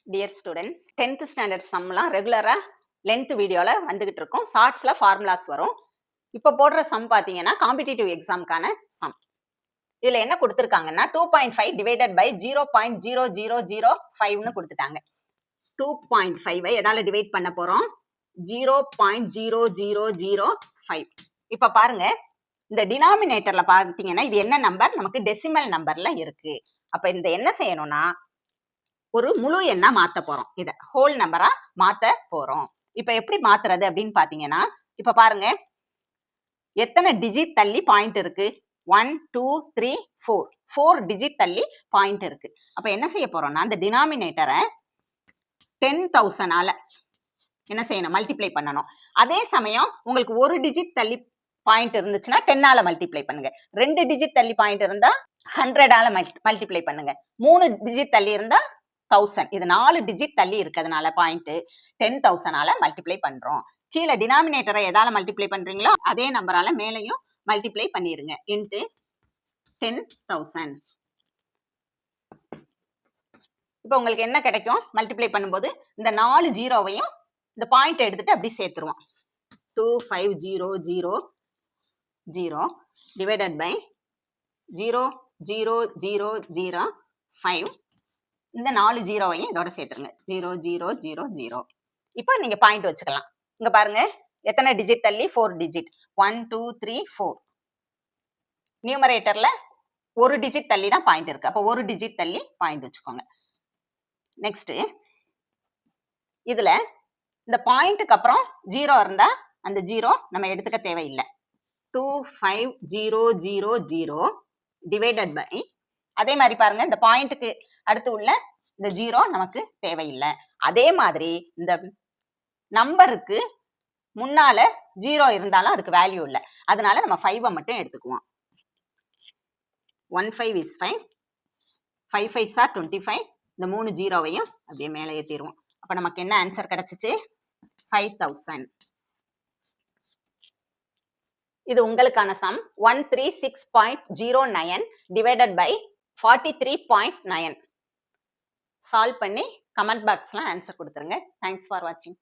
Dear students, 10th standard சம்லாம் ரெகுலரா length வீடியோல வந்துகிட்டு இருக்கும். ஷார்ட்ஸ்ல ஃபார்முலாஸ் வரும். இப்போ போடுற சம் பாத்தீங்கன்னா காம்படிட்டிவ் எக்ஸாம்க்கான சம். இதுல என்ன கொடுத்திருக்காங்கன்னா 2.5 டிவைடட் பை 0.0005ன்னு கொடுத்துட்டாங்க. 2.5 எதால டிவைட் பண்ண போறோம்? 0.0005. இப்ப பாருங்க, இந்த டினாமினேட்டர்ல பாத்தீங்கன்னா இது என்ன நம்பர்? நமக்கு டெசிமல் நம்பர்ல இருக்கு. அப்ப இந்த என்ன செய்யணும்னா ஒரு முழு எண்ணா மாத்த போறோம். இத ஹோல் நம்பரா மாத்த போறோம். இப்ப எப்படி மாத்துறது அப்படின்னு பாத்தீங்கன்னா, இப்ப பாருங்க எத்தனை டிஜிட் தள்ளி பாயிண்ட் இருக்கு? 1 2 3 4 4 டிஜிட் தள்ளி பாயிண்ட் இருக்கு. அப்ப என்ன செய்ய போறோம்னா அந்த டினாமினேட்டரை 10,000ஆல என்ன செய்யணும்? மல்டிப்ளை பண்ணணும். அதே சமயம் உங்களுக்கு ஒரு டிஜிட் தள்ளி பாயிண்ட் இருந்துச்சுன்னா 10ஆல மல்டிப்ளை பண்ணுங்க. 2 டிஜிட் தள்ளி பாயிண்ட் இருந்தா 100ஆல மல்டிப்ளை பண்ணுங்க. 3 டிஜிட் தள்ளி இருந்தா 1000. இது 4 டிஜிட் தள்ளி இருக்கிறதுனால பாயிண்ட் 10,000ஆல மல்டிப்ளை பண்றோம். கீழே டினாமினேட்டரை எதால மல்டிப்ளை பண்றீங்களோ அதே நம்பரால மேலையும் மல்டிப்ளை பண்ணிருங்க. இன்டு 10,000. இப்போ உங்களுக்கு என்ன கிடைக்கும்? மல்டிப்ளை பண்ணும்போது இந்த 4 ஜீரோவையும் இந்த பாயிண்ட் எடுத்துட்டு அப்படி சேர்த்துருவோம். 25000 டிவைடட் பை 0.0005. இந்த 4 ஜீரோவையும் இதோட சேர்த்துருங்க. 0000. இப்போ நீங்க பாயிண்ட் வச்சுக்கலாம். இங்க பாருங்க எத்தனை டிஜிட் தள்ளி? 4 டிஜிட். 1 2 3 4. நியூமரேட்டர்ல ஒரு டிஜிட் தள்ளி தான் பாயிண்ட் இருக்கு. அப்போ ஒரு டிஜிட் தள்ளி பாயிண்ட் வச்சுக்கோங்க. நெக்ஸ்ட் இதுல இந்த பாயிண்ட்டுக்கு அப்புறம் ஜீரோ இருந்தா அந்த ஜீரோ நம்ம எடுத்துக்க தேவையில்லை. 25000 டிவைடட் பை, அதே மாதிரி பாருங்க இந்த பாயிண்ட்டுக்கு அடுத்து உள்ள இந்த ஜீரோ நமக்கு தேவையில்லை. அதே மாதிரி இந்த நம்பருக்கு முன்னால ஜீரோ இருந்தாலும் அதுக்கு வேல்யூ இல்லை. அதனால நம்ம 5 மட்டும் எடுத்துக்குவோம். 1 5 is 5. 5 5s are 25. இந்த 3 ஜீரோவையும் அப்படியே மேலே ஏற்றிடுவோம். அப்ப நமக்கு என்ன ஆன்சர் கிடைச்சிச்சு? 5000. இது உங்களுக்கான சம். 136.09 divided by 43.9. சால்வ் பண்ணி கமெண்ட் பாக்ஸ்ல ஆன்சர் கொடுத்துருங்க. தேங்க்ஸ் ஃபார் வாட்சிங்.